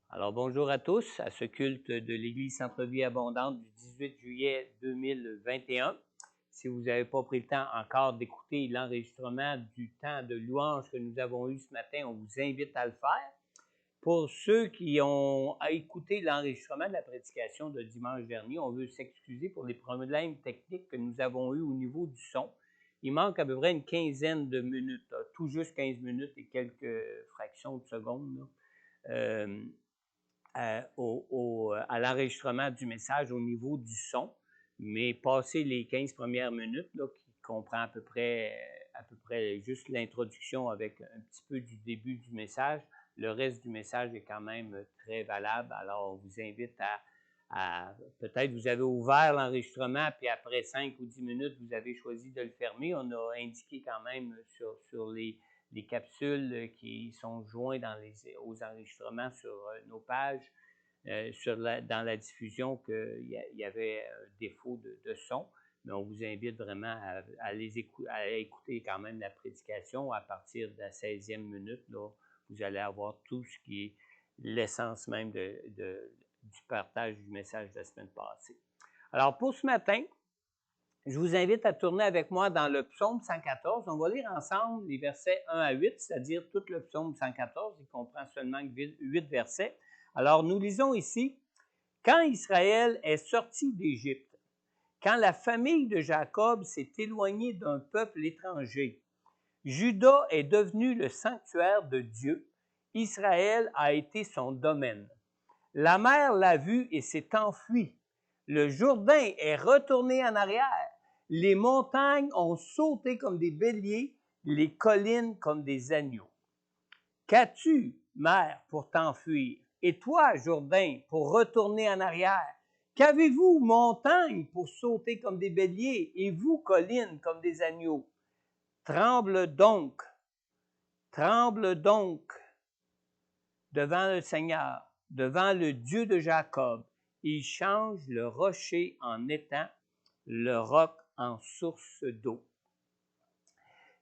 Alors, bonjour à tous à ce culte de l'Église Centre-Vie Abondante du 18 juillet 2021. Si vous n'avez pas pris le temps encore d'écouter l'enregistrement du temps de louange que nous avons eu ce matin, on vous invite à le faire. Pour ceux qui ont écouté l'enregistrement de la prédication de dimanche dernier, on veut s'excuser pour les problèmes techniques que nous avons eus au niveau du son. Il manque à peu près une quinzaine de minutes, tout juste 15 minutes et quelques fractions de secondes à l'enregistrement du message au niveau du son, mais passer les 15 premières minutes, là, qui comprend à peu près juste l'introduction avec un petit peu du début du message, le reste du message est quand même très valable. Alors, on vous invite à peut-être vous avez ouvert l'enregistrement, puis après 5 ou 10 minutes, vous avez choisi de le fermer. On a indiqué quand même sur les capsules qui sont jointes aux enregistrements sur nos pages, dans la diffusion, qu'il y avait un défaut de son. Mais on vous invite vraiment à écouter quand même la prédication. À partir de la 16e minute, là, vous allez avoir tout ce qui est l'essence même du partage du message de la semaine passée. Alors, pour ce matin, je vous invite à tourner avec moi dans le psaume 114. On va lire ensemble les versets 1 à 8, c'est-à-dire tout le psaume 114. Il comprend seulement 8 versets. Alors, nous lisons ici, « Quand Israël est sorti d'Égypte, quand la famille de Jacob s'est éloignée d'un peuple étranger, Juda est devenu le sanctuaire de Dieu, Israël a été son domaine. La mer l'a vu et s'est enfuie. Le Jourdain est retourné en arrière. Les montagnes ont sauté comme des béliers, les collines comme des agneaux. Qu'as-tu, mer, pour t'enfuir? Et toi, Jourdain, pour retourner en arrière? Qu'avez-vous, montagne, pour sauter comme des béliers, et vous, collines, comme des agneaux? Tremble donc devant le Seigneur, devant le Dieu de Jacob. Il change le rocher en étang, le roc en source d'eau.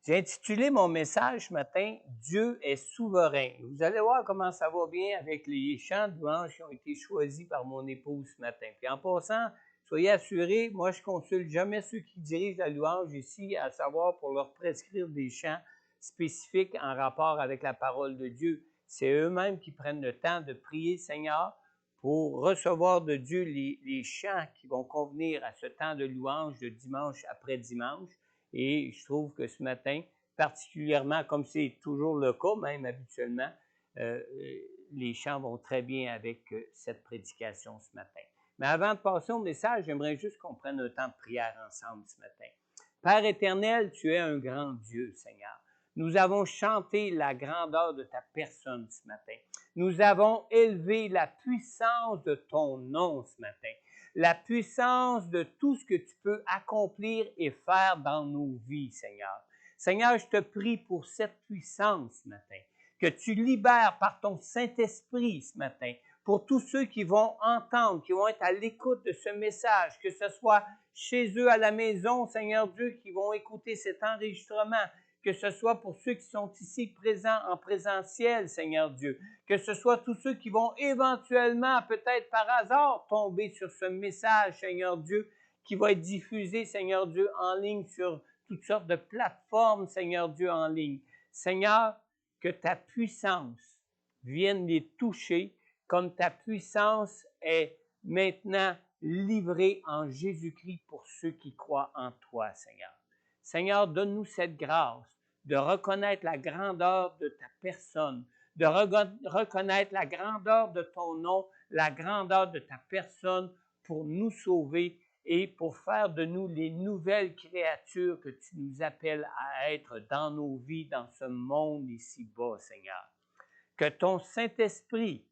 J'ai intitulé mon message ce matin « Dieu est souverain ». Vous allez voir comment ça va bien avec les chants de louange qui ont été choisis par mon épouse ce matin. Puis en passant, soyez assurés, moi je ne consulte jamais ceux qui dirigent la louange ici, à savoir pour leur prescrire des chants spécifiques en rapport avec la parole de Dieu. C'est eux-mêmes qui prennent le temps de prier le Seigneur pour recevoir de Dieu les chants qui vont convenir à ce temps de louange de dimanche après dimanche. Et je trouve que ce matin, particulièrement, comme c'est toujours le cas, même habituellement, les chants vont très bien avec cette prédication ce matin. Mais avant de passer au message, j'aimerais juste qu'on prenne un temps de prière ensemble ce matin. Père éternel, tu es un grand Dieu, Seigneur. Nous avons chanté la grandeur de ta personne ce matin. Nous avons élevé la puissance de ton nom ce matin. La puissance de tout ce que tu peux accomplir et faire dans nos vies, Seigneur. Seigneur, je te prie pour cette puissance ce matin, que tu libères par ton Saint-Esprit ce matin, pour tous ceux qui vont entendre, qui vont être à l'écoute de ce message, que ce soit chez eux à la maison, Seigneur Dieu, qui vont écouter cet enregistrement, que ce soit pour ceux qui sont ici présents en présentiel, Seigneur Dieu, que ce soit tous ceux qui vont éventuellement, peut-être par hasard, tomber sur ce message, Seigneur Dieu, qui va être diffusé, Seigneur Dieu, en ligne sur toutes sortes de plateformes, Seigneur Dieu, en ligne. Seigneur, que ta puissance vienne les toucher comme ta puissance est maintenant livrée en Jésus-Christ pour ceux qui croient en toi, Seigneur. Seigneur, donne-nous cette grâce de reconnaître la grandeur de ta personne, de reconnaître la grandeur de ton nom, la grandeur de ta personne pour nous sauver et pour faire de nous les nouvelles créatures que tu nous appelles à être dans nos vies, dans ce monde ici-bas, Seigneur. Que ton Saint-Esprit,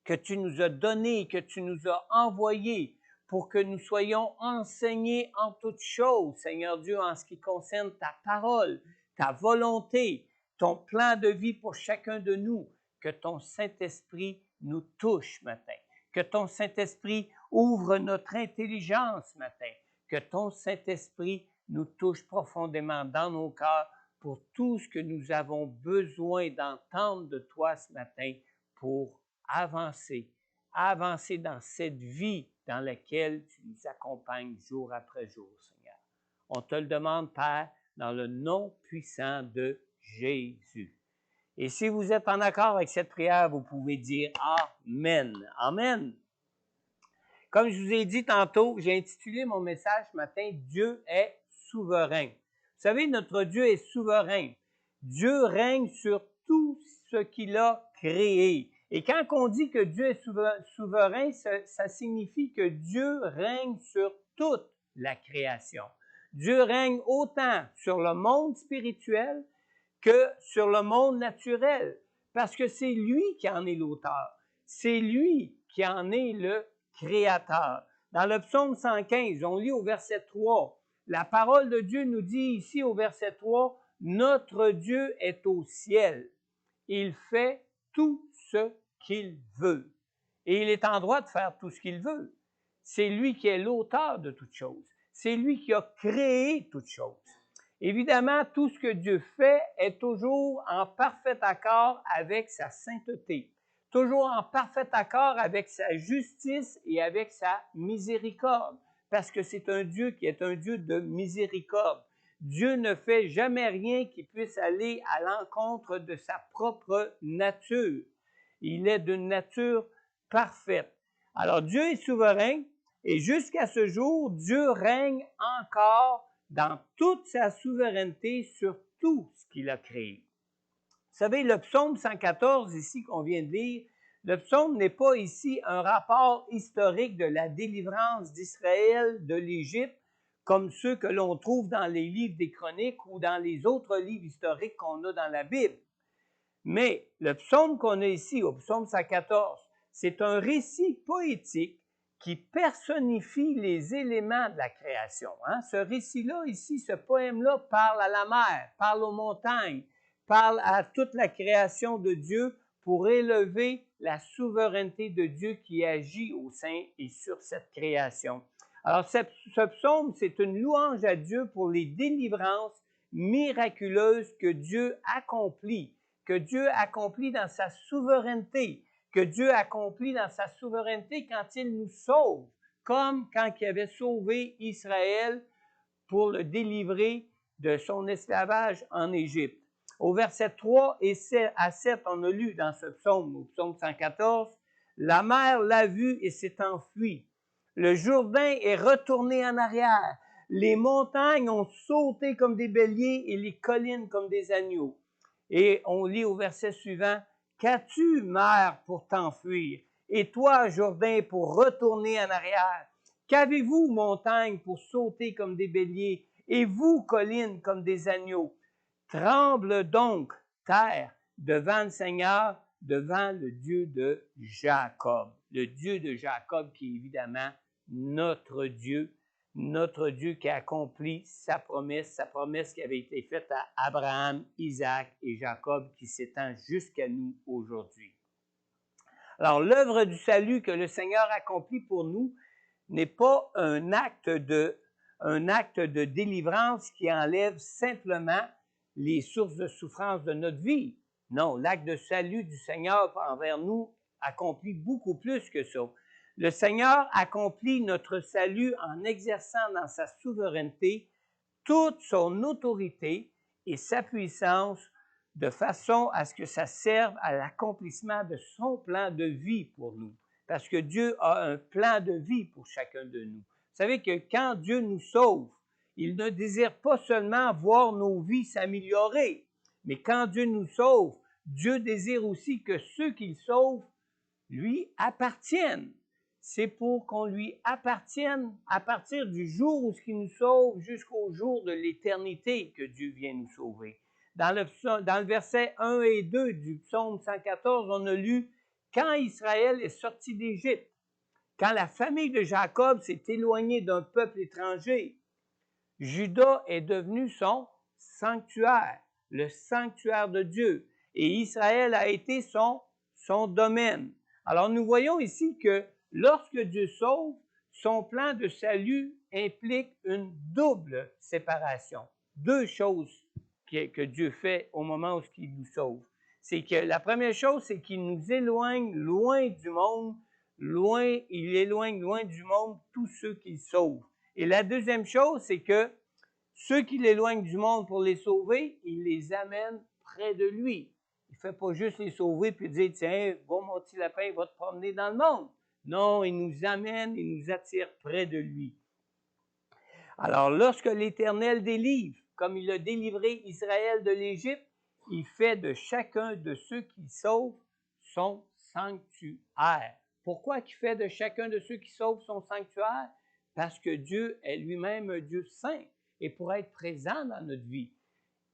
que tu nous as donné, que tu nous as envoyé pour que nous soyons enseignés en toutes choses, Seigneur Dieu, en ce qui concerne ta parole, ta volonté, ton plan de vie pour chacun de nous, que ton Saint-Esprit nous touche ce matin, que ton Saint-Esprit ouvre notre intelligence ce matin, que ton Saint-Esprit nous touche profondément dans nos cœurs pour tout ce que nous avons besoin d'entendre de toi ce matin pour avancer, avancer dans cette vie dans laquelle tu nous accompagnes jour après jour, Seigneur. On te le demande, Père, dans le nom puissant de Jésus. Et si vous êtes en accord avec cette prière, vous pouvez dire Amen. Amen. Comme je vous ai dit tantôt, j'ai intitulé mon message ce matin, Dieu est souverain. Vous savez, notre Dieu est souverain. Dieu règne sur tout ce qu'il a créé. Et quand on dit que Dieu est souverain, ça signifie que Dieu règne sur toute la création. Dieu règne autant sur le monde spirituel que sur le monde naturel, parce que c'est lui qui en est l'auteur. C'est lui qui en est le créateur. Dans le psaume 115, on lit au verset 3, la parole de Dieu nous dit ici au verset 3, « Notre Dieu est au ciel. Il fait tout ce qu'il veut. » Et il est en droit de faire tout ce qu'il veut. C'est lui qui est l'auteur de toutes choses. C'est lui qui a créé toutes choses. Évidemment, tout ce que Dieu fait est toujours en parfait accord avec sa sainteté, toujours en parfait accord avec sa justice et avec sa miséricorde, parce que c'est un Dieu qui est un Dieu de miséricorde. Dieu ne fait jamais rien qui puisse aller à l'encontre de sa propre nature. Il est d'une nature parfaite. Alors Dieu est souverain et jusqu'à ce jour, Dieu règne encore dans toute sa souveraineté sur tout ce qu'il a créé. Vous savez, le psaume 114 ici qu'on vient de lire, le psaume n'est pas ici un rapport historique de la délivrance d'Israël de l'Égypte comme ceux que l'on trouve dans les livres des Chroniques ou dans les autres livres historiques qu'on a dans la Bible. Mais le psaume qu'on a ici, au psaume 114, c'est un récit poétique qui personnifie les éléments de la création. Ce récit-là, ici, ce poème-là parle à la mer, parle aux montagnes, parle à toute la création de Dieu pour élever la souveraineté de Dieu qui agit au sein et sur cette création. Alors, ce psaume, c'est une louange à Dieu pour les délivrances miraculeuses que Dieu accomplit dans sa souveraineté, que Dieu accomplit dans sa souveraineté quand il nous sauve, comme quand il avait sauvé Israël pour le délivrer de son esclavage en Égypte. Au verset 3 à 7, on a lu dans ce psaume, au psaume 114, « La mer l'a vu et s'est enfuie. Le Jourdain est retourné en arrière. Les montagnes ont sauté comme des béliers et les collines comme des agneaux. » Et on lit au verset suivant, « Qu'as-tu, mer, pour t'enfuir? Et toi, Jourdain, pour retourner en arrière? Qu'avez-vous, montagne, pour sauter comme des béliers? Et vous, collines, comme des agneaux? Tremble donc, terre, devant le Seigneur, devant le Dieu de Jacob. » Le Dieu de Jacob qui est évidemment notre Dieu qui a accompli sa promesse qui avait été faite à Abraham, Isaac et Jacob, qui s'étend jusqu'à nous aujourd'hui. Alors, l'œuvre du salut que le Seigneur accomplit pour nous n'est pas un acte de délivrance qui enlève simplement les sources de souffrance de notre vie. Non, l'acte de salut du Seigneur envers nous accomplit beaucoup plus que ça. Le Seigneur accomplit notre salut en exerçant dans sa souveraineté toute son autorité et sa puissance de façon à ce que ça serve à l'accomplissement de son plan de vie pour nous. Parce que Dieu a un plan de vie pour chacun de nous. Vous savez que quand Dieu nous sauve, il ne désire pas seulement voir nos vies s'améliorer, mais quand Dieu nous sauve, Dieu désire aussi que ceux qu'il sauve lui appartiennent. C'est pour qu'on lui appartienne à partir du jour où il nous sauve jusqu'au jour de l'éternité que Dieu vient nous sauver. Dans le verset 1 et 2 du psaume 114, on a lu « Quand Israël est sorti d'Égypte, quand la famille de Jacob s'est éloignée d'un peuple étranger, Juda est devenu son sanctuaire, le sanctuaire de Dieu, et Israël a été son domaine. » Alors nous voyons ici que lorsque Dieu sauve, son plan de salut implique une double séparation. Deux choses que Dieu fait au moment où il nous sauve. c'est que la première chose, c'est qu'il nous éloigne loin du monde, il éloigne loin du monde tous ceux qu'il sauve. Et la deuxième chose, c'est que ceux qui l'éloignent du monde pour les sauver, il les amène près de lui. Il ne fait pas juste les sauver puis dire, tiens, va mon petit lapin, va te promener dans le monde. Non, il nous amène, il nous attire près de lui. Alors, lorsque l'Éternel délivre, comme il a délivré Israël de l'Égypte, il fait de chacun de ceux qu'il sauve son sanctuaire. Pourquoi il fait de chacun de ceux qui sauvent son sanctuaire? Parce que Dieu est lui-même un Dieu saint. Et pour être présent dans notre vie,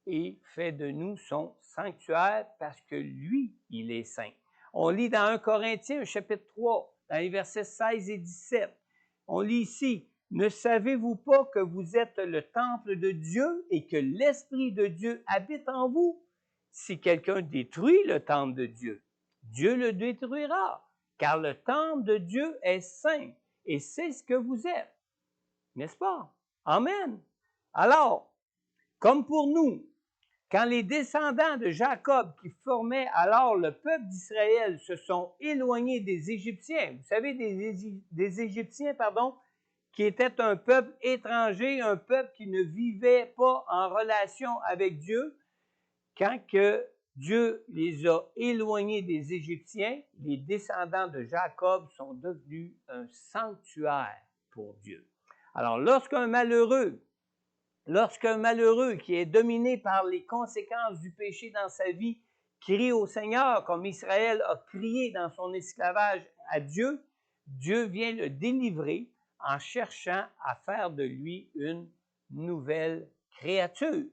il fait de nous son sanctuaire parce que lui, il est saint. On lit dans 1 Corinthiens, chapitre 3, dans les versets 16 et 17. On lit ici, « Ne savez-vous pas que vous êtes le temple de Dieu et que l'Esprit de Dieu habite en vous? Si quelqu'un détruit le temple de Dieu, Dieu le détruira, car le temple de Dieu est saint et c'est ce que vous êtes. » N'est-ce pas? Amen. Alors, comme pour nous, quand les descendants de Jacob qui formaient alors le peuple d'Israël se sont éloignés des Égyptiens, vous savez, des Égyptiens, qui étaient un peuple étranger, un peuple qui ne vivait pas en relation avec Dieu, quand que Dieu les a éloignés des Égyptiens, les descendants de Jacob sont devenus un sanctuaire pour Dieu. Alors, lorsqu'un malheureux qui est dominé par les conséquences du péché dans sa vie crie au Seigneur, comme Israël a crié dans son esclavage à Dieu, Dieu vient le délivrer en cherchant à faire de lui une nouvelle créature.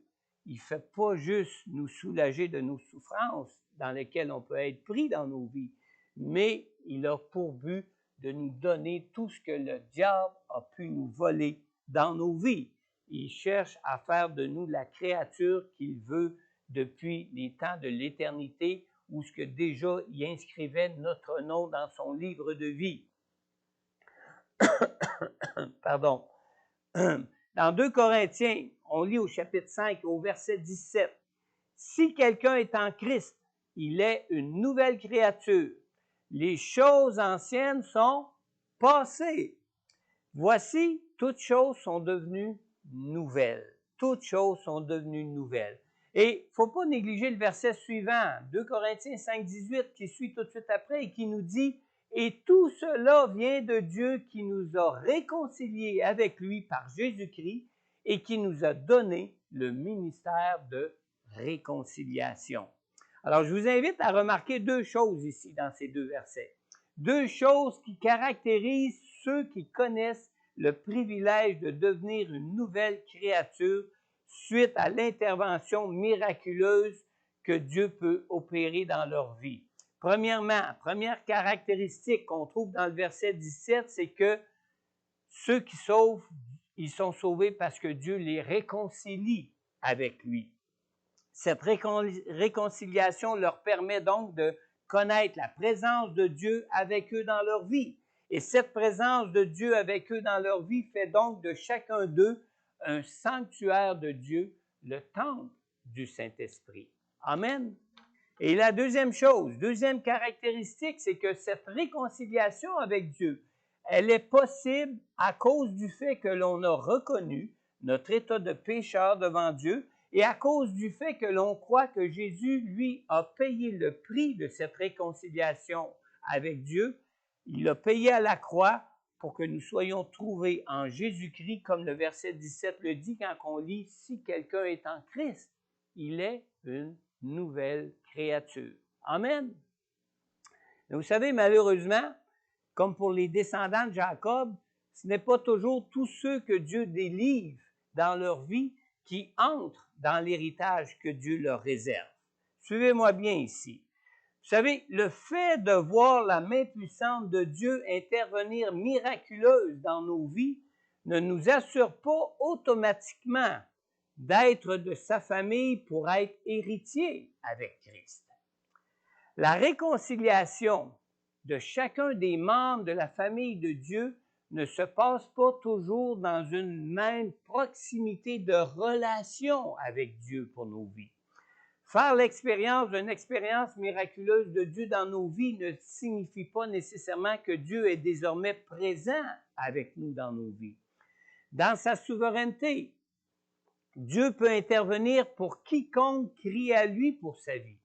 Il ne fait pas juste nous soulager de nos souffrances dans lesquelles on peut être pris dans nos vies, mais il a pour but de nous donner tout ce que le diable a pu nous voler dans nos vies. Il cherche à faire de nous la créature qu'il veut depuis les temps de l'éternité, où ce que déjà il inscrivait notre nom dans son livre de vie. Pardon. Dans 2 Corinthiens, on lit au chapitre 5, au verset 17. « Si quelqu'un est en Christ, il est une nouvelle créature. Les choses anciennes sont passées. Voici, toutes choses sont devenues nouvelles. » Toutes choses sont devenues nouvelles. Et il ne faut pas négliger le verset suivant, 2 Corinthiens 5, 18, qui suit tout de suite après et qui nous dit « Et tout cela vient de Dieu qui nous a réconciliés avec lui par Jésus-Christ et qui nous a donné le ministère de réconciliation. » Alors, je vous invite à remarquer deux choses ici dans ces deux versets. Deux choses qui caractérisent ceux qui connaissent le privilège de devenir une nouvelle créature suite à l'intervention miraculeuse que Dieu peut opérer dans leur vie. Premièrement, première caractéristique qu'on trouve dans le verset 17, c'est que ceux qui sauvent, ils sont sauvés parce que Dieu les réconcilie avec lui. Cette réconciliation leur permet donc de connaître la présence de Dieu avec eux dans leur vie. Et cette présence de Dieu avec eux dans leur vie fait donc de chacun d'eux un sanctuaire de Dieu, le temple du Saint-Esprit. Amen. Et la deuxième chose, deuxième caractéristique, c'est que cette réconciliation avec Dieu, elle est possible à cause du fait que l'on a reconnu notre état de pécheur devant Dieu et à cause du fait que l'on croit que Jésus, lui, a payé le prix de cette réconciliation avec Dieu. Il a payé à la croix pour que nous soyons trouvés en Jésus-Christ, comme le verset 17 le dit quand on lit « Si quelqu'un est en Christ, il est une nouvelle créature. » Amen. Mais vous savez, malheureusement, comme pour les descendants de Jacob, ce n'est pas toujours tous ceux que Dieu délivre dans leur vie qui entrent dans l'héritage que Dieu leur réserve. Suivez-moi bien ici. Vous savez, le fait de voir la main puissante de Dieu intervenir miraculeuse dans nos vies ne nous assure pas automatiquement d'être de sa famille pour être héritier avec Christ. La réconciliation de chacun des membres de la famille de Dieu ne se passe pas toujours dans une même proximité de relation avec Dieu pour nos vies. Faire l'expérience d'une expérience miraculeuse de Dieu dans nos vies ne signifie pas nécessairement que Dieu est désormais présent avec nous dans nos vies. Dans sa souveraineté, Dieu peut intervenir pour quiconque crie à lui pour sa vie.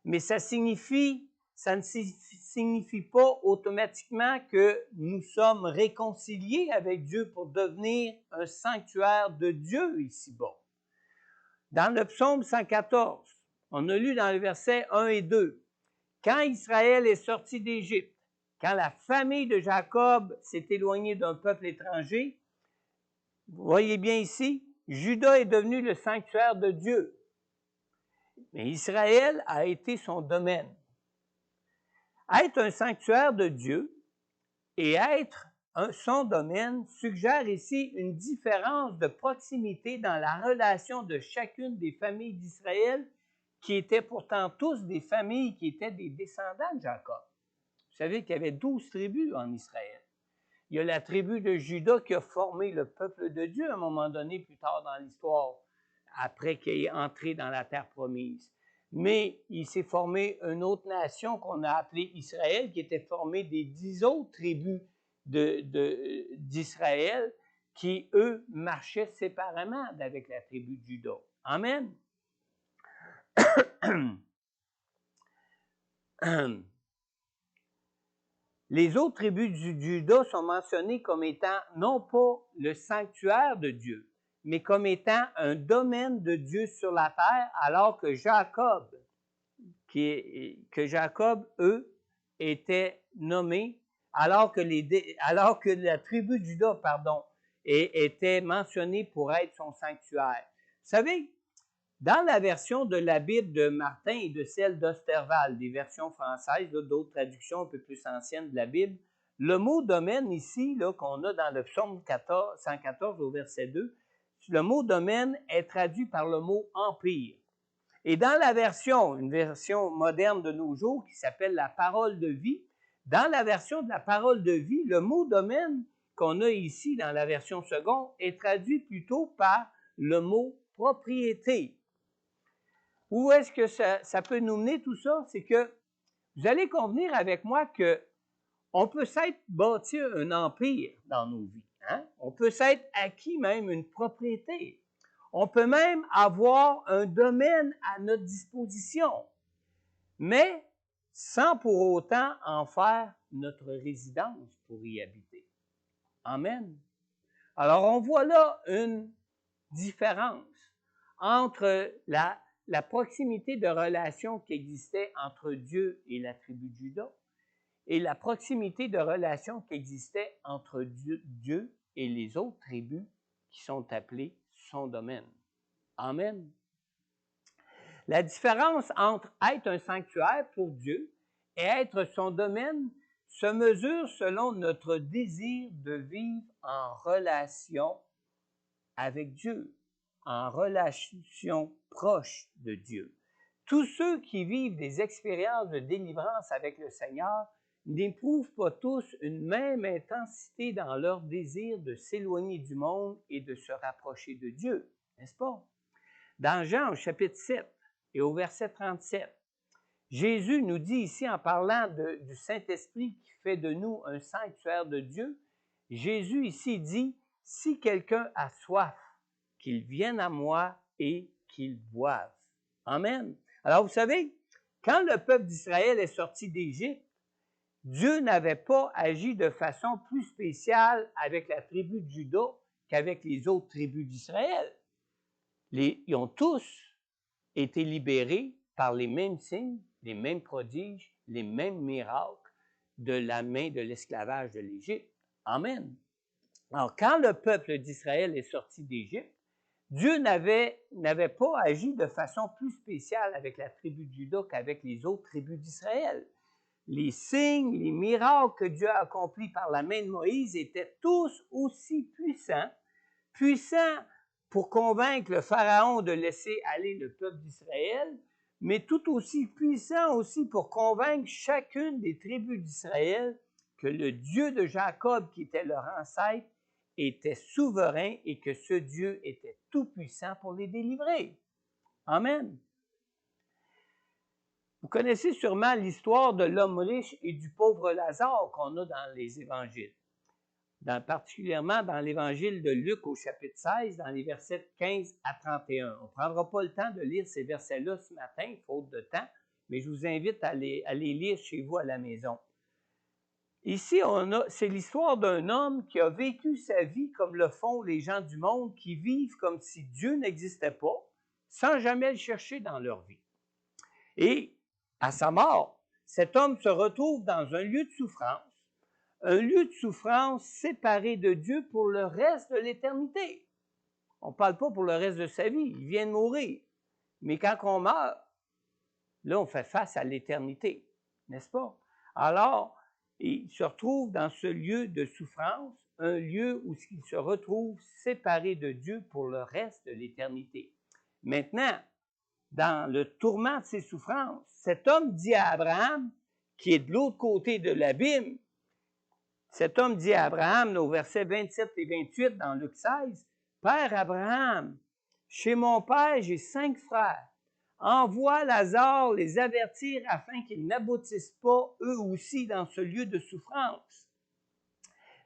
Mais ça ne signifie pas automatiquement que nous sommes réconciliés avec Dieu pour devenir un sanctuaire de Dieu ici-bas. Dans le psaume 114, on a lu dans le verset 1 et 2, « Quand Israël est sorti d'Égypte, quand la famille de Jacob s'est éloignée d'un peuple étranger, vous voyez bien ici, Juda est devenu le sanctuaire de Dieu. Mais Israël a été son domaine. Être un sanctuaire de Dieu et être son domaine suggère ici une différence de proximité dans la relation de chacune des familles d'Israël qui étaient pourtant tous des familles qui étaient des descendants de Jacob. Vous savez qu'il y avait 12 tribus en Israël. Il y a la tribu de Juda qui a formé le peuple de Dieu à un moment donné, plus tard dans l'histoire, après qu'il est entré dans la terre promise. Mais il s'est formé une autre nation qu'on a appelée Israël, qui était formée des 10 autres tribus d'Israël, qui, eux, marchaient séparément avec la tribu de Juda. Amen. Les autres tribus du Juda sont mentionnées comme étant non pas le sanctuaire de Dieu, mais comme étant un domaine de Dieu sur la terre, alors que Jacob, eux, étaient nommés, alors que la tribu de Juda, était mentionnée pour être son sanctuaire. Vous savez, dans la version de la Bible de Martin et de celle d'Osterval, des versions françaises, d'autres traductions un peu plus anciennes de la Bible, le mot domaine ici, qu'on a dans le psaume 114 au verset 2, le mot domaine est traduit par le mot empire. Et dans une version moderne de nos jours qui s'appelle la parole de vie, dans la version de la parole de vie, le mot domaine qu'on a ici dans la version seconde est traduit plutôt par le mot propriété. Où est-ce que ça peut nous mener tout ça? C'est que vous allez convenir avec moi qu'on peut s'être bâti un empire dans nos vies. Hein? On peut s'être acquis même une propriété. On peut même avoir un domaine à notre disposition, mais sans pour autant en faire notre résidence pour y habiter. Amen. Alors, on voit là une différence entre la proximité de relation qui existait entre Dieu et la tribu de Juda et la proximité de relation qui existait entre Dieu et les autres tribus qui sont appelées son domaine. Amen. La différence entre être un sanctuaire pour Dieu et être son domaine se mesure selon notre désir de vivre en relation avec Dieu, en relation proche de Dieu. Tous ceux qui vivent des expériences de délivrance avec le Seigneur n'éprouvent pas tous une même intensité dans leur désir de s'éloigner du monde et de se rapprocher de Dieu, n'est-ce pas? Dans Jean, au chapitre 7 et au verset 37, Jésus nous dit ici, en parlant du Saint-Esprit qui fait de nous un sanctuaire de Dieu, Jésus ici dit, « Si quelqu'un a soif, qu'il vienne à moi et qu'il boive. » Amen. Alors, vous savez, quand le peuple d'Israël est sorti d'Égypte, Dieu n'avait pas agi de façon plus spéciale avec la tribu de Juda qu'avec les autres tribus d'Israël. Ils ont tous été libérés par les mêmes signes, les mêmes prodiges, les mêmes miracles de la main de l'esclavage de l'Égypte. Amen. Alors, quand le peuple d'Israël est sorti d'Égypte, Dieu n'avait pas agi de façon plus spéciale avec la tribu de Juda qu'avec les autres tribus d'Israël. Les signes, les miracles que Dieu a accomplis par la main de Moïse étaient tous aussi puissants pour convaincre le Pharaon de laisser aller le peuple d'Israël, mais tout aussi puissants aussi pour convaincre chacune des tribus d'Israël que le Dieu de Jacob, qui était leur ancêtre, était souverain et que ce Dieu était tout-puissant pour les délivrer. Amen. Vous connaissez sûrement l'histoire de l'homme riche et du pauvre Lazare qu'on a dans les évangiles. Particulièrement dans l'évangile de Luc au chapitre 16, dans les versets 15 à 31. On ne prendra pas le temps de lire ces versets-là ce matin, faute de temps, mais je vous invite à les lire chez vous à la maison. Ici, c'est l'histoire d'un homme qui a vécu sa vie comme le font les gens du monde, qui vivent comme si Dieu n'existait pas, sans jamais le chercher dans leur vie. Et à sa mort, cet homme se retrouve dans un lieu de souffrance séparé de Dieu pour le reste de l'éternité. On ne parle pas pour le reste de sa vie, il vient de mourir. Mais quand on meurt, là, on fait face à l'éternité, n'est-ce pas? Alors, il se retrouve dans ce lieu de souffrance, un lieu où il se retrouve séparé de Dieu pour le reste de l'éternité. Maintenant, dans le tourment de ses souffrances, cet homme dit à Abraham, qui est de l'autre côté de l'abîme, cet homme dit à Abraham, au verset 27 et 28 dans Luc 16, « Père Abraham, chez mon père, j'ai 5 frères. Envoie Lazare les avertir afin qu'ils n'aboutissent pas eux aussi dans ce lieu de souffrance. »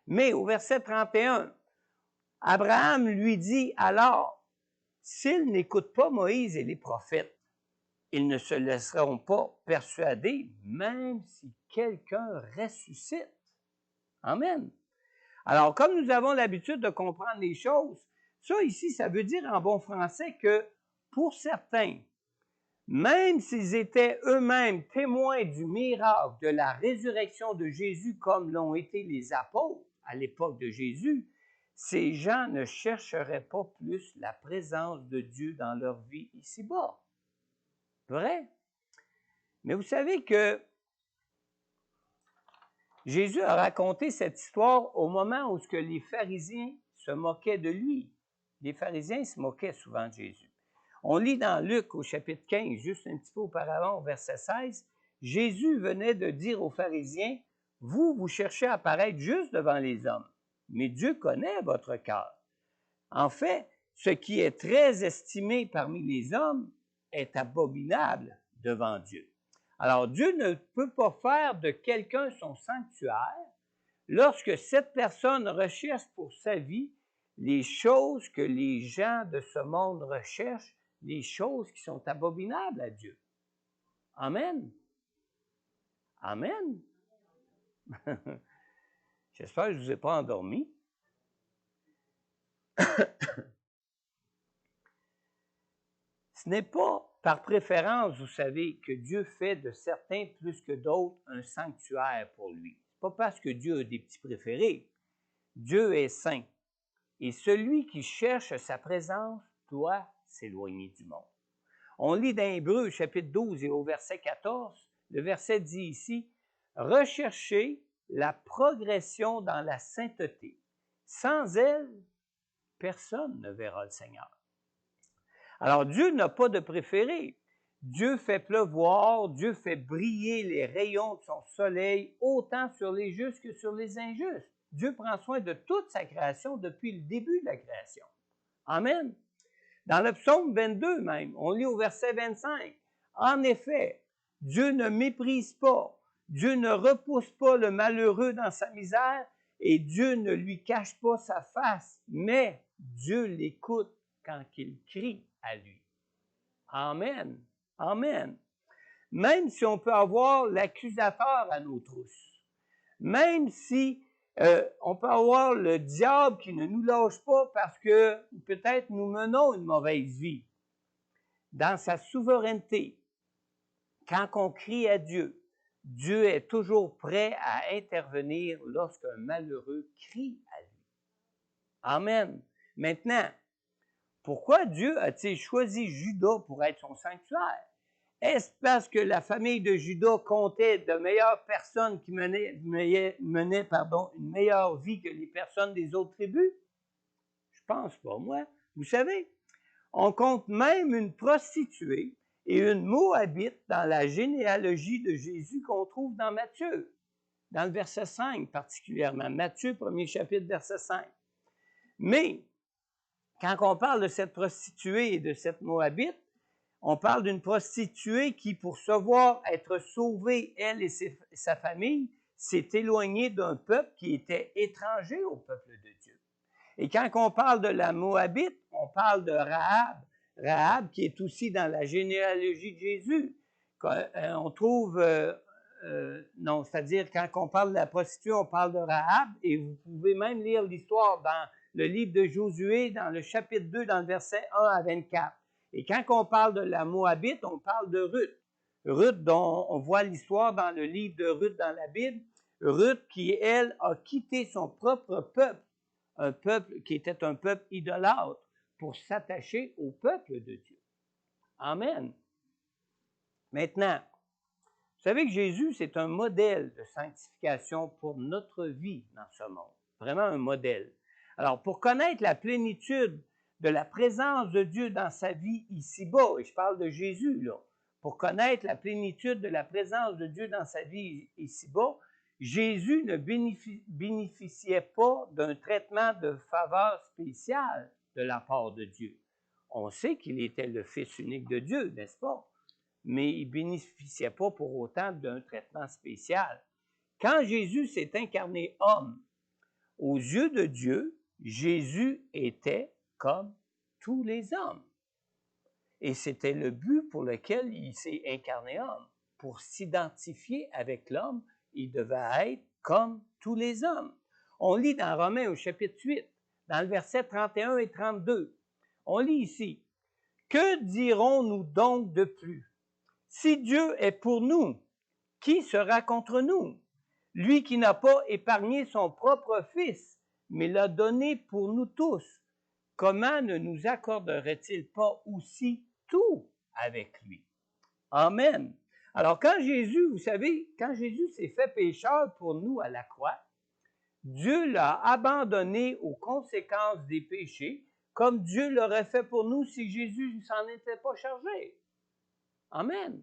Mais au verset 31, Abraham lui dit alors, « S'ils n'écoutent pas Moïse et les prophètes, ils ne se laisseront pas persuader, même si quelqu'un ressuscite. » Amen. Alors, comme nous avons l'habitude de comprendre les choses, ça ici, ça veut dire en bon français que pour certains, même s'ils étaient eux-mêmes témoins du miracle de la résurrection de Jésus comme l'ont été les apôtres à l'époque de Jésus, ces gens ne chercheraient pas plus la présence de Dieu dans leur vie ici-bas. Vrai? Mais vous savez que Jésus a raconté cette histoire au moment où les pharisiens se moquaient de lui. Les pharisiens se moquaient souvent de Jésus. On lit dans Luc au chapitre 15, juste un petit peu auparavant, au verset 16, Jésus venait de dire aux pharisiens, « Vous cherchez à paraître juste devant les hommes, mais Dieu connaît votre cœur. En fait, ce qui est très estimé parmi les hommes est abominable devant Dieu. » Alors, Dieu ne peut pas faire de quelqu'un son sanctuaire lorsque cette personne recherche pour sa vie les choses que les gens de ce monde recherchent, les choses qui sont abominables à Dieu. Amen. Amen. J'espère que je ne vous ai pas endormi. Ce n'est pas par préférence, vous savez, que Dieu fait de certains plus que d'autres un sanctuaire pour lui. Ce n'est pas parce que Dieu a des petits préférés. Dieu est saint. Et celui qui cherche sa présence doit s'éloigner du monde. On lit dans Hébreux, chapitre 12 et au verset 14, le verset dit ici, « Recherchez la progression dans la sainteté. Sans elle, personne ne verra le Seigneur. » Alors, Dieu n'a pas de préféré. Dieu fait pleuvoir, Dieu fait briller les rayons de son soleil, autant sur les justes que sur les injustes. Dieu prend soin de toute sa création depuis le début de la création. Amen. Dans le psaume 22 même, on lit au verset 25, « En effet, Dieu ne méprise pas, Dieu ne repousse pas le malheureux dans sa misère, et Dieu ne lui cache pas sa face, mais Dieu l'écoute quand il crie à lui. » Amen. Amen. Même si on peut avoir l'accusateur à nos trousses, même si on peut avoir le diable qui ne nous lâche pas parce que peut-être nous menons une mauvaise vie, dans sa souveraineté, quand on crie à Dieu, Dieu est toujours prêt à intervenir lorsqu'un malheureux crie à lui. Amen. Maintenant, pourquoi Dieu a-t-il choisi Juda pour être son sanctuaire? Est-ce parce que la famille de Juda comptait de meilleures personnes qui menaient une meilleure vie que les personnes des autres tribus? Je pense pas, moi. Vous savez, on compte même une prostituée et une Moabite dans la généalogie de Jésus qu'on trouve dans Matthieu, dans le verset 5 particulièrement. Matthieu, premier chapitre, verset 5. Mais, quand on parle de cette prostituée et de cette Moabite, On parle d'une prostituée qui, pour se voir être sauvée, elle et sa famille, s'est éloignée d'un peuple qui était étranger au peuple de Dieu. Et quand on parle de la Moabite, on parle de Rahab. Rahab qui est aussi dans la généalogie de Jésus. On trouve, non, c'est-à-dire quand on parle de la prostituée, on parle de Rahab, et vous pouvez même lire l'histoire dans le livre de Josué, dans le chapitre 2, dans le verset 1 à 24. Et quand on parle de la Moabite, on parle de Ruth. Ruth, dont on voit l'histoire dans le livre de Ruth dans la Bible. Ruth qui, elle, a quitté son propre peuple, un peuple qui était un peuple idolâtre, pour s'attacher au peuple de Dieu. Amen. Maintenant, vous savez que Jésus, c'est un modèle de sanctification pour notre vie dans ce monde. Vraiment un modèle. Alors, pour connaître la plénitude de la présence de Dieu dans sa vie ici-bas, et je parle de Jésus, là, pour connaître la plénitude de la présence de Dieu dans sa vie ici-bas, Jésus ne bénéficiait pas d'un traitement de faveur spécial de la part de Dieu. On sait qu'il était le Fils unique de Dieu, n'est-ce pas? Mais il ne bénéficiait pas pour autant d'un traitement spécial. Quand Jésus s'est incarné homme, aux yeux de Dieu, Jésus était comme tous les hommes. Et c'était le but pour lequel il s'est incarné homme. Pour s'identifier avec l'homme, il devait être comme tous les hommes. On lit dans Romains au chapitre 8, dans le verset 31 et 32. On lit ici, « Que dirons-nous donc de plus? Si Dieu est pour nous, qui sera contre nous? Lui qui n'a pas épargné son propre Fils, mais l'a donné pour nous tous, comment ne nous accorderait-il pas aussi tout avec lui? » Amen. Alors quand Jésus, vous savez, quand Jésus s'est fait pécheur pour nous à la croix, Dieu l'a abandonné aux conséquences des péchés, comme Dieu l'aurait fait pour nous si Jésus ne s'en était pas chargé. Amen.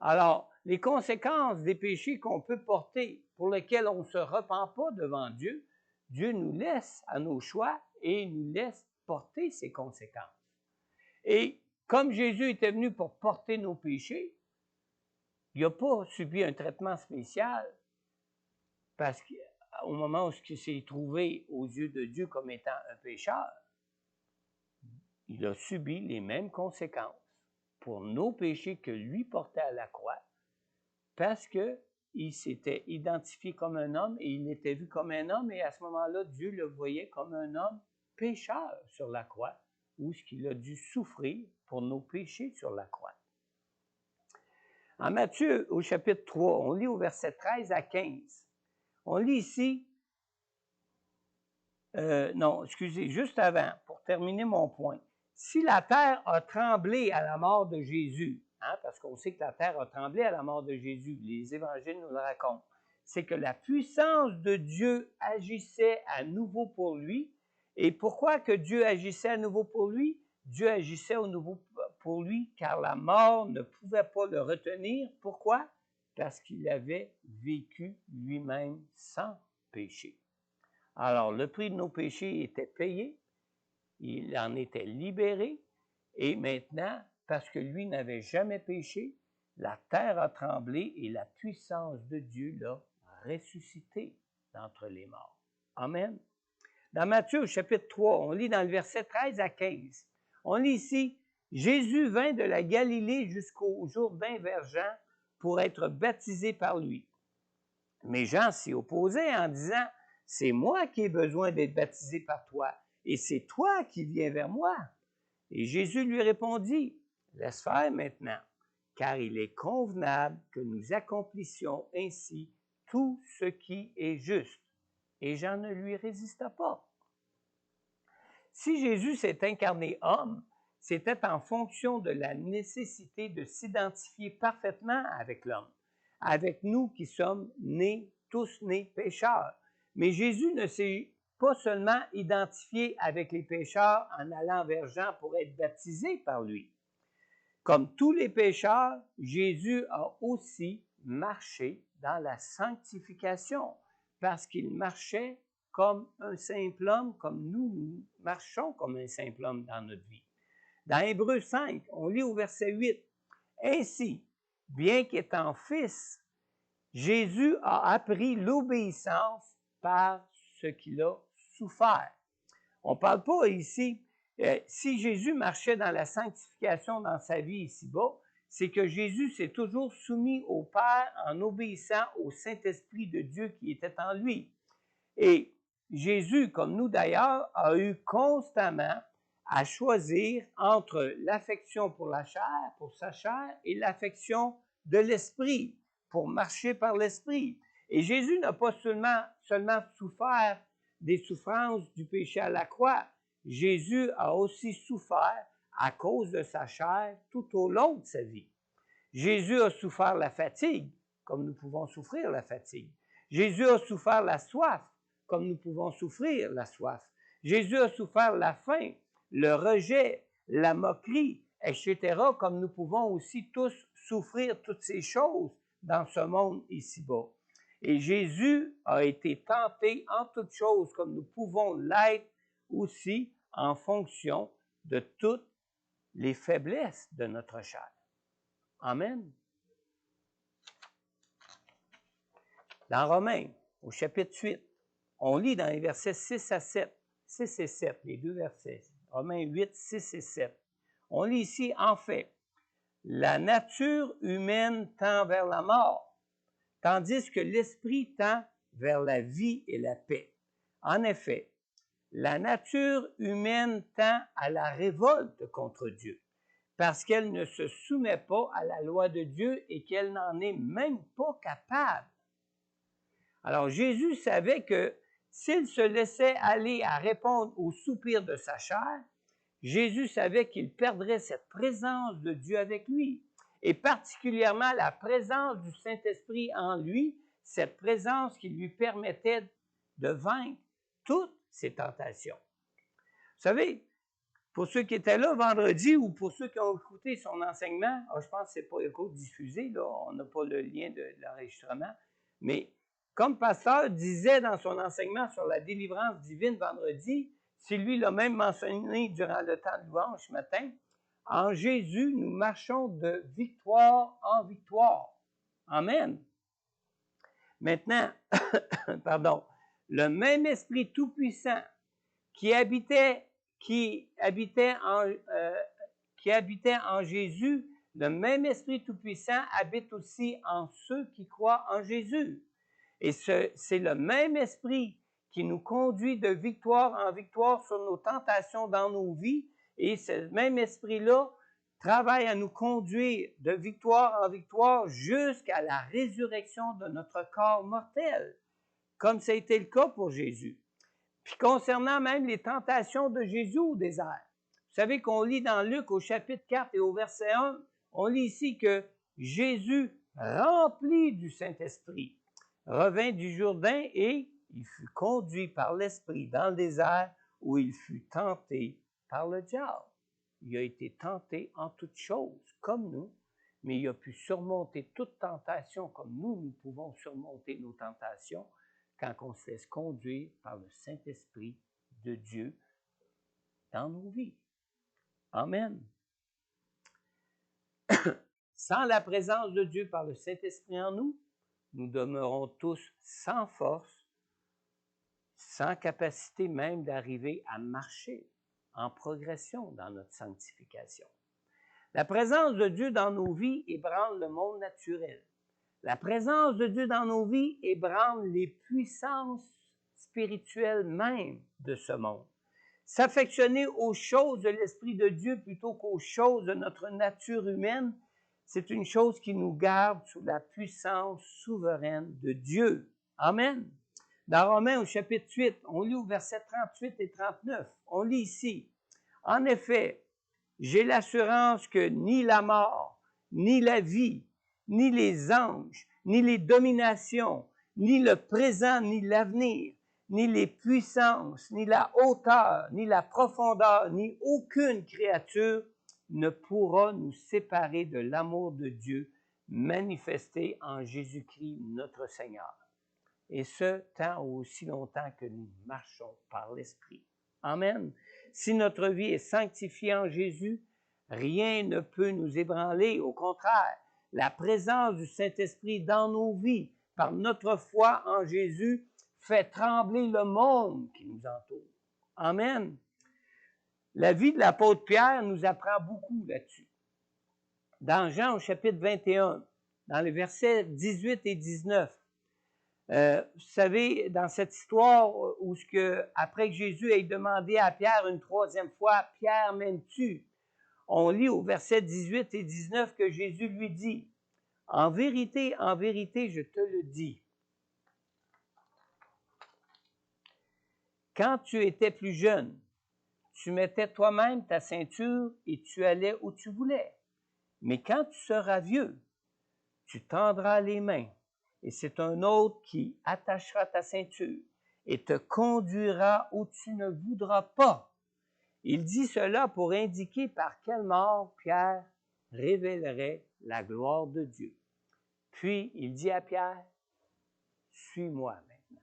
Alors, les conséquences des péchés qu'on peut porter, pour lesquels on ne se repent pas devant Dieu, Dieu nous laisse à nos choix et nous laisse porter ces conséquences. Et comme Jésus était venu pour porter nos péchés, il n'a pas subi un traitement spécial parce qu'au moment où il s'est trouvé aux yeux de Dieu comme étant un pécheur, il a subi les mêmes conséquences pour nos péchés que lui portait à la croix, parce qu'il s'était identifié comme un homme et il était vu comme un homme, et à ce moment-là, Dieu le voyait comme un homme pécheur sur la croix, où ce qu'il a dû souffrir pour nos péchés sur la croix. En Matthieu, au chapitre 3, on lit au verset 13 à 15. On lit ici, juste avant, pour terminer mon point. Si la terre a tremblé à la mort de Jésus, parce qu'on sait que la terre a tremblé à la mort de Jésus, les évangiles nous le racontent, c'est que la puissance de Dieu agissait à nouveau pour lui. Et pourquoi que Dieu agissait à nouveau pour lui? Dieu agissait à nouveau pour lui car la mort ne pouvait pas le retenir. Pourquoi? Parce qu'il avait vécu lui-même sans péché. Alors, le prix de nos péchés était payé, il en était libéré, et maintenant, parce que lui n'avait jamais péché, la terre a tremblé et la puissance de Dieu l'a ressuscité d'entre les morts. Amen. Dans Matthieu, au chapitre 3, on lit dans le verset 13 à 15. On lit ici, « Jésus vint de la Galilée jusqu'au Jourdain vers Jean pour être baptisé par lui. Mais Jean s'y opposait en disant, « C'est moi qui ai besoin d'être baptisé par toi, et c'est toi qui viens vers moi. » Et Jésus lui répondit, « Laisse faire maintenant, car il est convenable que nous accomplissions ainsi tout ce qui est juste. » Et Jean ne lui résista pas. Si Jésus s'est incarné homme, c'était en fonction de la nécessité de s'identifier parfaitement avec l'homme, avec nous qui sommes tous nés pécheurs. Mais Jésus ne s'est pas seulement identifié avec les pécheurs en allant vers Jean pour être baptisé par lui. Comme tous les pécheurs, Jésus a aussi marché dans la sanctification, parce qu'il marchait comme un simple homme, comme nous marchons comme un simple homme dans notre vie. Dans Hébreux 5, on lit au verset 8, « Ainsi, bien qu'étant fils, Jésus a appris l'obéissance par ce qu'il a souffert. » On ne parle pas ici, si Jésus marchait dans la sanctification dans sa vie ici-bas, c'est que Jésus s'est toujours soumis au Père en obéissant au Saint-Esprit de Dieu qui était en lui. Et Jésus, comme nous d'ailleurs, a eu constamment à choisir entre l'affection pour la chair, pour sa chair, et l'affection de l'esprit, pour marcher par l'esprit. Et Jésus n'a pas seulement souffert des souffrances du péché à la croix, Jésus a aussi souffert à cause de sa chair tout au long de sa vie. Jésus a souffert la fatigue, comme nous pouvons souffrir la fatigue. Jésus a souffert la soif, comme nous pouvons souffrir la soif. Jésus a souffert la faim, le rejet, la moquerie, etc., comme nous pouvons aussi tous souffrir toutes ces choses dans ce monde ici-bas. Et Jésus a été tenté en toutes choses, comme nous pouvons l'être aussi en fonction de toutes les faiblesses de notre chair. Amen. Dans Romains, au chapitre 8, on lit dans les versets 6 à 7, 6 et 7, les deux versets, Romains 8, 6 et 7. On lit ici, en fait, la nature humaine tend vers la mort, tandis que l'esprit tend vers la vie et la paix. En effet, la nature humaine tend à la révolte contre Dieu, parce qu'elle ne se soumet pas à la loi de Dieu et qu'elle n'en est même pas capable. Alors Jésus savait que s'il se laissait aller à répondre aux soupirs de sa chair, Jésus savait qu'il perdrait cette présence de Dieu avec lui, et particulièrement la présence du Saint-Esprit en lui, cette présence qui lui permettait de vaincre toutes ses tentations. Vous savez, pour ceux qui étaient là vendredi ou pour ceux qui ont écouté son enseignement, je pense que ce n'est pas éco-diffusé, là, on n'a pas le lien de l'enregistrement, mais comme pasteur disait dans son enseignement sur la délivrance divine vendredi, c'est lui l'a même mentionné durant le temps de louange ce matin, en Jésus, nous marchons de victoire en victoire. Amen. Maintenant, pardon, le même Esprit tout-puissant qui habitait en Jésus, le même Esprit tout-puissant habite aussi en ceux qui croient en Jésus. Et c'est le même Esprit qui nous conduit de victoire en victoire sur nos tentations dans nos vies. Et ce même Esprit-là travaille à nous conduire de victoire en victoire jusqu'à la résurrection de notre corps mortel, comme ça a été le cas pour Jésus. Puis concernant même les tentations de Jésus au désert, vous savez qu'on lit dans Luc au chapitre 4 et au verset 1, on lit ici que Jésus, rempli du Saint-Esprit, revint du Jourdain et il fut conduit par l'Esprit dans le désert où il fut tenté par le diable. Il a été tenté en toutes choses, comme nous, mais il a pu surmonter toute tentation comme nous pouvons surmonter nos tentations quand on se laisse conduire par le Saint-Esprit de Dieu dans nos vies. Amen. Sans la présence de Dieu par le Saint-Esprit en nous, nous demeurons tous sans force, sans capacité même d'arriver à marcher en progression dans notre sanctification. La présence de Dieu dans nos vies ébranle le monde naturel. La présence de Dieu dans nos vies ébranle les puissances spirituelles même de ce monde. S'affectionner aux choses de l'Esprit de Dieu plutôt qu'aux choses de notre nature humaine, c'est une chose qui nous garde sous la puissance souveraine de Dieu. Amen. Dans Romains au chapitre 8, on lit au verset 38 et 39, on lit ici, « En effet, j'ai l'assurance que ni la mort, ni la vie, ni les anges, ni les dominations, ni le présent, ni l'avenir, ni les puissances, ni la hauteur, ni la profondeur, ni aucune créature ne pourra nous séparer de l'amour de Dieu manifesté en Jésus-Christ notre Seigneur. Et ce, tant aussi longtemps que nous marchons par l'Esprit. Amen. Si notre vie est sanctifiée en Jésus, Rien ne peut nous ébranler. Au contraire, la présence du Saint-Esprit dans nos vies, par notre foi en Jésus, fait trembler le monde qui nous entoure. Amen. La vie de l'apôtre Pierre nous apprend beaucoup là-dessus. Dans Jean au chapitre 21, dans les versets 18 et 19, vous savez, dans cette histoire où après que Jésus ait demandé à Pierre une troisième fois, « Pierre, m'aimes-tu? » On lit au verset 18 et 19 que Jésus lui dit, « En vérité, je te le dis, quand tu étais plus jeune, tu mettais toi-même ta ceinture et tu allais où tu voulais. Mais quand tu seras vieux, tu tendras les mains et c'est un autre qui attachera ta ceinture et te conduira où tu ne voudras pas. » Il dit cela pour indiquer par quelle mort Pierre révélerait la gloire de Dieu. Puis il dit à Pierre, « Suis-moi maintenant. »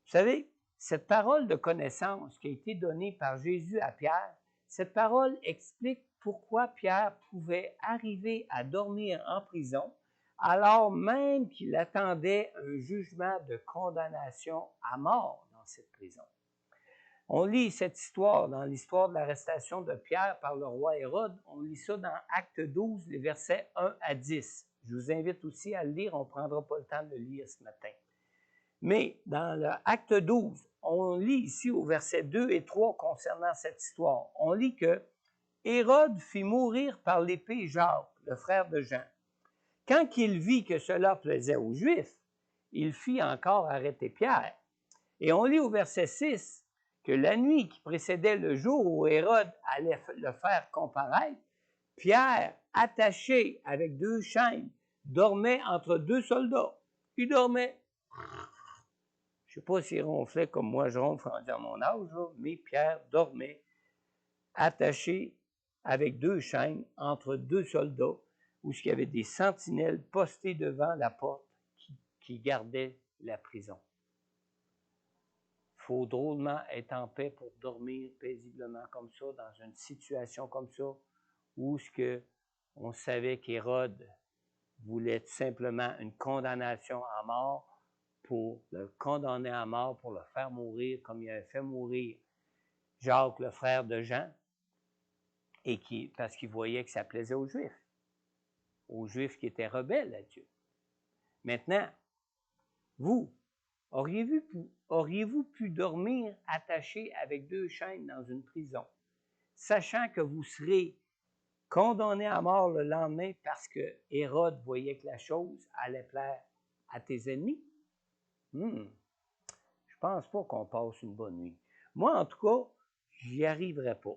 Vous savez, cette parole de connaissance qui a été donnée par Jésus à Pierre, cette parole explique pourquoi Pierre pouvait arriver à dormir en prison alors même qu'il attendait un jugement de condamnation à mort dans cette prison. On lit cette histoire dans l'histoire de l'arrestation de Pierre par le roi Hérode. On lit ça dans Acte 12, les versets 1 à 10. Je vous invite aussi à le lire, on ne prendra pas le temps de le lire ce matin. Mais dans le Acte 12, on lit ici au verset 2 et 3 concernant cette histoire. On lit que Hérode fit mourir par l'épée Jacques, le frère de Jean. Quand il vit que cela plaisait aux Juifs, il fit encore arrêter Pierre. Et on lit au verset 6 que la nuit qui précédait le jour où Hérode allait le faire comparaître, Pierre, attaché avec 2 chaînes, dormait entre 2 soldats. Il dormait. Je ne sais pas s'il ronflait comme moi je ronfle rendu à mon âge, là, mais Pierre dormait attaché avec 2 chaînes entre 2 soldats où il y avait des sentinelles postées devant la porte qui gardaient la prison. Il faut drôlement être en paix pour dormir paisiblement comme ça, dans une situation comme ça, où on savait qu'Hérode voulait tout simplement une condamnation à mort pour le condamner à mort, pour le faire mourir comme il avait fait mourir Jacques, le frère de Jean, parce qu'il voyait que ça plaisait aux Juifs qui étaient rebelles à Dieu. Maintenant, vous, auriez-vous pu dormir attaché avec 2 chaînes dans une prison, sachant que vous serez condamné à mort le lendemain parce que Hérode voyait que la chose allait plaire à tes ennemis? Je pense pas qu'on passe une bonne nuit. Moi, en tout cas, j'y arriverai pas.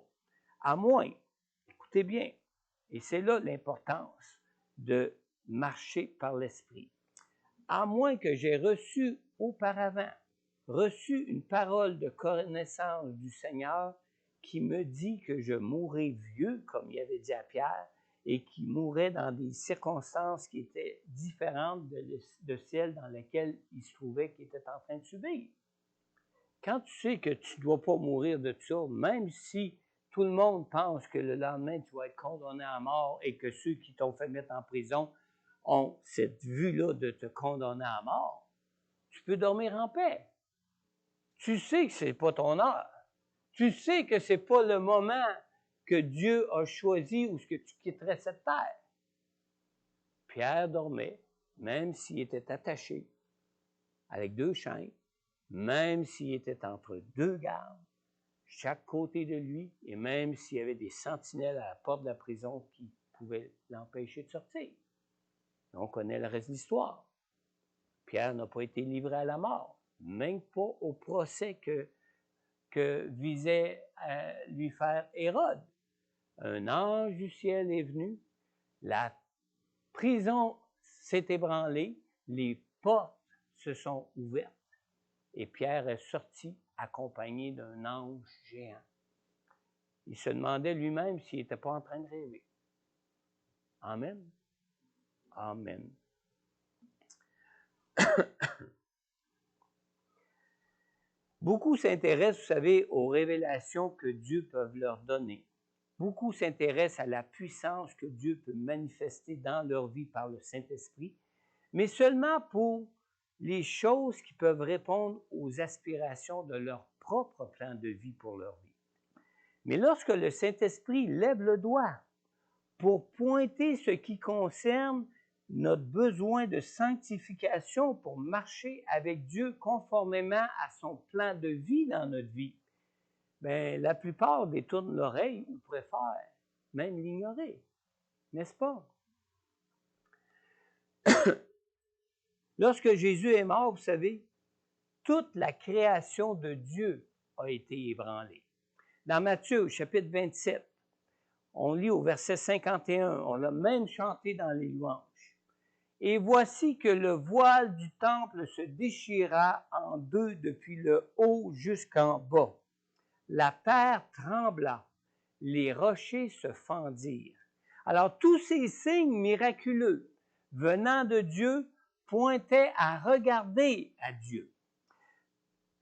À moins, écoutez bien, et c'est là l'importance de marcher par l'Esprit. À moins que j'ai auparavant reçu une parole de connaissance du Seigneur qui me dit que je mourrai vieux, comme il avait dit à Pierre, et qui mourrait dans des circonstances qui étaient différentes de celles dans lesquelles il se trouvait, qu'il était en train de subir. Quand tu sais que tu ne dois pas mourir de ça, même si tout le monde pense que le lendemain, tu vas être condamné à mort et que ceux qui t'ont fait mettre en prison ont cette vue-là de te condamner à mort, tu peux dormir en paix. Tu sais que ce n'est pas ton heure. Tu sais que ce n'est pas le moment que Dieu a choisi où tu quitterais cette terre. Pierre dormait, même s'il était attaché avec 2 chaînes, même s'il était entre 2 gardes, chaque côté de lui, et même s'il y avait des sentinelles à la porte de la prison qui pouvaient l'empêcher de sortir. On connaît le reste de l'histoire. Pierre n'a pas été livré à la mort, même pas au procès que visait à lui faire Hérode. Un ange du ciel est venu, la prison s'est ébranlée, les portes se sont ouvertes et Pierre est sorti accompagné d'un ange géant. Il se demandait lui-même s'il n'était pas en train de rêver. Amen. Amen. Beaucoup s'intéressent, vous savez, aux révélations que Dieu peut leur donner. beaucoup s'intéressent à la puissance que Dieu peut manifester dans leur vie par le Saint-Esprit, mais seulement pour les choses qui peuvent répondre aux aspirations de leur propre plan de vie pour leur vie. Mais lorsque le Saint-Esprit lève le doigt pour pointer ce qui concerne notre besoin de sanctification pour marcher avec Dieu conformément à son plan de vie dans notre vie, bien, la plupart détournent l'oreille ou préfèrent même l'ignorer, n'est-ce pas? Lorsque Jésus est mort, vous savez, toute la création de Dieu a été ébranlée. Dans Matthieu, au chapitre 27, on lit au verset 51, on l'a même chanté dans les louanges. Et voici que le voile du temple se déchira en deux depuis le haut jusqu'en bas. La terre trembla, les rochers se fendirent. Alors tous ces signes miraculeux venant de Dieu pointaient à regarder à Dieu.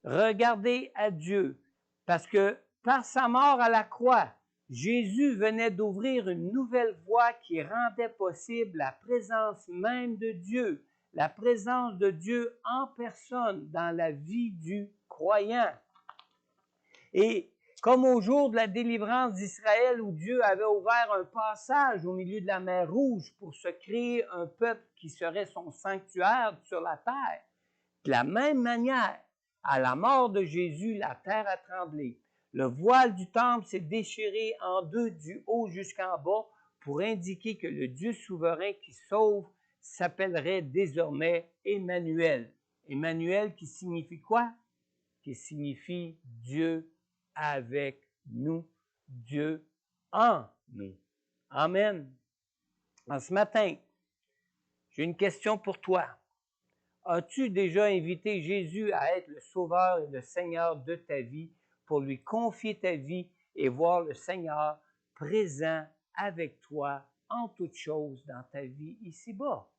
Regarder à Dieu, parce que par sa mort à la croix, Jésus venait d'ouvrir une nouvelle voie qui rendait possible la présence même de Dieu, la présence de Dieu en personne dans la vie du croyant. Et comme au jour de la délivrance d'Israël où Dieu avait ouvert un passage au milieu de la mer Rouge pour se créer un peuple qui serait son sanctuaire sur la terre, de la même manière, à la mort de Jésus, la terre a tremblé. Le voile du temple s'est déchiré en deux du haut jusqu'en bas pour indiquer que le Dieu souverain qui sauve s'appellerait désormais Emmanuel. Emmanuel qui signifie quoi? Qui signifie Dieu avec nous, Dieu en nous. Amen. En ce matin, j'ai une question pour toi. As-tu déjà invité Jésus à être le Sauveur et le Seigneur de ta vie pour lui confier ta vie et voir le Seigneur présent avec toi en toutes choses dans ta vie ici-bas?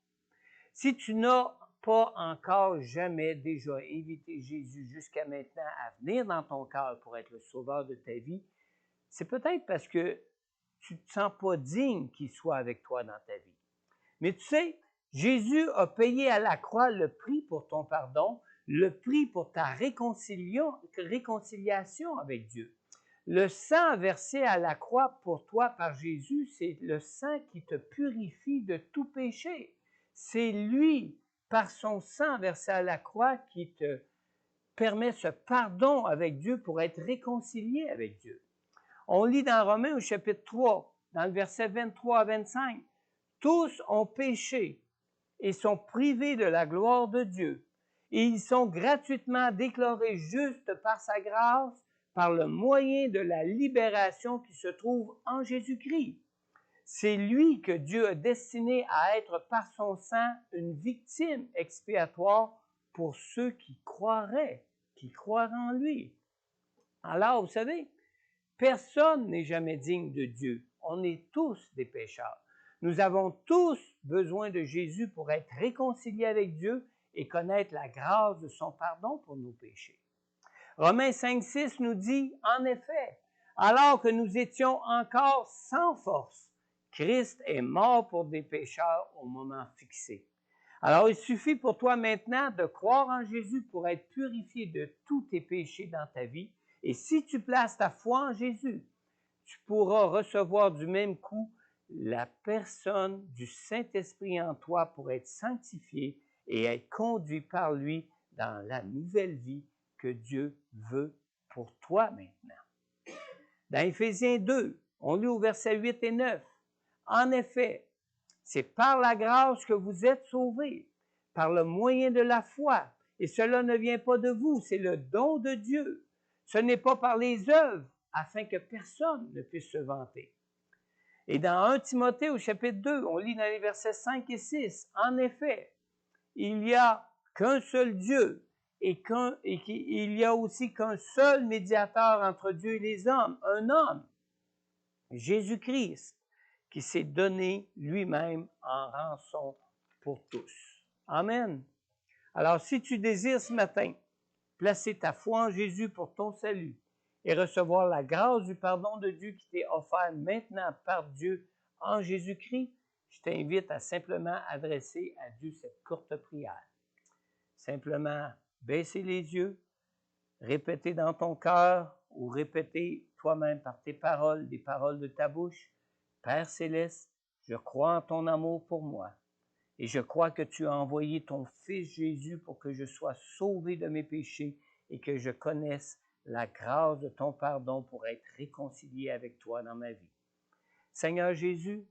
Si tu n'as pas encore jamais déjà invité Jésus jusqu'à maintenant à venir dans ton cœur pour être le Sauveur de ta vie, c'est peut-être parce que tu ne te sens pas digne qu'il soit avec toi dans ta vie. Mais tu sais, Jésus a payé à la croix le prix pour ton pardon, le prix pour ta réconciliation avec Dieu. Le sang versé à la croix pour toi par Jésus, c'est le sang qui te purifie de tout péché. C'est lui, par son sang versé à la croix, qui te permet ce pardon avec Dieu pour être réconcilié avec Dieu. On lit dans Romains au chapitre 3, dans le verset 23 à 25, « Tous ont péché et sont privés de la gloire de Dieu, et ils sont gratuitement déclarés justes par sa grâce, par le moyen de la libération qui se trouve en Jésus-Christ. C'est lui que Dieu a destiné à être par son sang une victime expiatoire pour ceux qui croiraient en lui. » Alors, vous savez, personne n'est jamais digne de Dieu. On est tous des pécheurs. Nous avons tous besoin de Jésus pour être réconciliés avec Dieu et connaître la grâce de son pardon pour nos péchés. Romains 5,6 nous dit, en effet, alors que nous étions encore sans force, Christ est mort pour des pécheurs au moment fixé. Alors, il suffit pour toi maintenant de croire en Jésus pour être purifié de tous tes péchés dans ta vie. Et si tu places ta foi en Jésus, tu pourras recevoir du même coup la personne du Saint-Esprit en toi pour être sanctifié et être conduit par lui dans la nouvelle vie que Dieu veut pour toi maintenant. Dans Éphésiens 2, on lit au verset 8 et 9. En effet, c'est par la grâce que vous êtes sauvés, par le moyen de la foi, et cela ne vient pas de vous, c'est le don de Dieu. Ce n'est pas par les œuvres, afin que personne ne puisse se vanter. Et dans 1 Timothée au chapitre 2, on lit dans les versets 5 et 6, en effet, il n'y a qu'un seul Dieu et il y a aussi qu'un seul médiateur entre Dieu et les hommes, un homme, Jésus-Christ, qui s'est donné lui-même en rançon pour tous. Amen. Alors, si tu désires ce matin placer ta foi en Jésus pour ton salut et recevoir la grâce du pardon de Dieu qui t'est offert maintenant par Dieu en Jésus-Christ, je t'invite à simplement adresser à Dieu cette courte prière. Simplement baisser les yeux, répéter dans ton cœur ou répéter toi-même par tes paroles, des paroles de ta bouche. Père céleste, je crois en ton amour pour moi et je crois que tu as envoyé ton Fils Jésus pour que je sois sauvé de mes péchés et que je connaisse la grâce de ton pardon pour être réconcilié avec toi dans ma vie. Seigneur Jésus,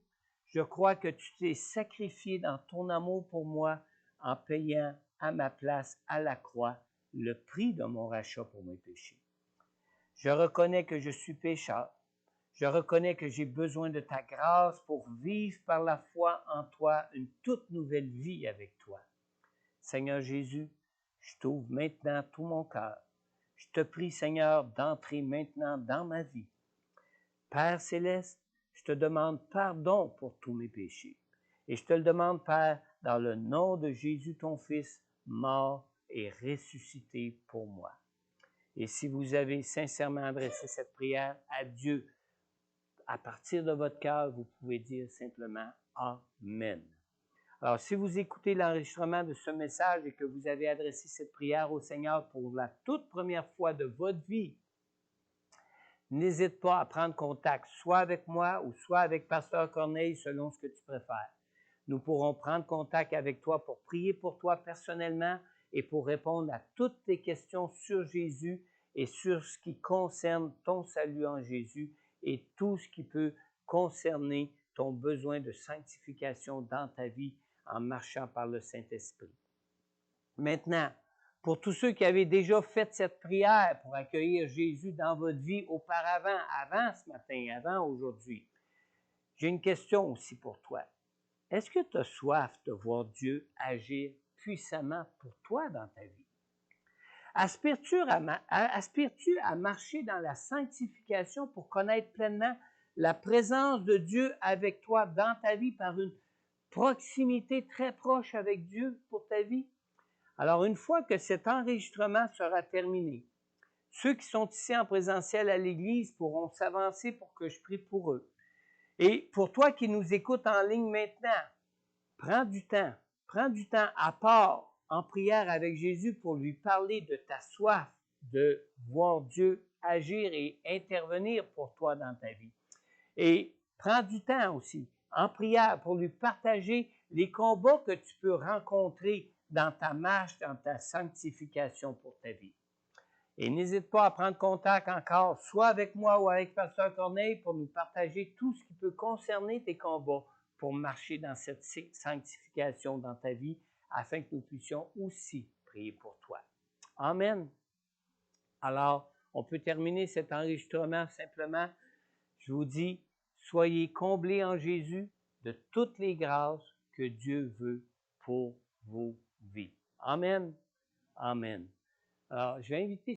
je crois que tu t'es sacrifié dans ton amour pour moi en payant à ma place à la croix le prix de mon rachat pour mes péchés. Je reconnais que je suis pécheur. Je reconnais que j'ai besoin de ta grâce pour vivre par la foi en toi une toute nouvelle vie avec toi. Seigneur Jésus, je t'ouvre maintenant tout mon cœur. Je te prie, Seigneur, d'entrer maintenant dans ma vie. Père céleste, je te demande pardon pour tous mes péchés. Et je te le demande, Père, dans le nom de Jésus, ton Fils, mort et ressuscité pour moi. Et si vous avez sincèrement adressé cette prière à Dieu, à partir de votre cœur, vous pouvez dire simplement Amen. Alors, si vous écoutez l'enregistrement de ce message et que vous avez adressé cette prière au Seigneur pour la toute première fois de votre vie, n'hésite pas à prendre contact, soit avec moi ou soit avec Pasteur Corneille, selon ce que tu préfères. Nous pourrons prendre contact avec toi pour prier pour toi personnellement et pour répondre à toutes tes questions sur Jésus et sur ce qui concerne ton salut en Jésus et tout ce qui peut concerner ton besoin de sanctification dans ta vie en marchant par le Saint-Esprit. Maintenant, pour tous ceux qui avaient déjà fait cette prière pour accueillir Jésus dans votre vie auparavant, avant ce matin, avant aujourd'hui, j'ai une question aussi pour toi. Est-ce que tu as soif de voir Dieu agir puissamment pour toi dans ta vie? Aspires-tu à marcher dans la sanctification pour connaître pleinement la présence de Dieu avec toi dans ta vie par une proximité très proche avec Dieu pour ta vie? Alors, une fois que cet enregistrement sera terminé, ceux qui sont ici en présentiel à l'Église pourront s'avancer pour que je prie pour eux. Et pour toi qui nous écoutes en ligne maintenant, prends du temps à part en prière avec Jésus pour lui parler de ta soif de voir Dieu agir et intervenir pour toi dans ta vie. Et prends du temps aussi en prière pour lui partager les combats que tu peux rencontrer dans ta marche, dans ta sanctification pour ta vie. Et n'hésite pas à prendre contact encore, soit avec moi ou avec Pasteur Corneille, pour nous partager tout ce qui peut concerner tes combats pour marcher dans cette sanctification dans ta vie, afin que nous puissions aussi prier pour toi. Amen. Alors, on peut terminer cet enregistrement simplement. Je vous dis, soyez comblés en Jésus de toutes les grâces que Dieu veut pour vos vies. Amen. Amen. Alors, je vais inviter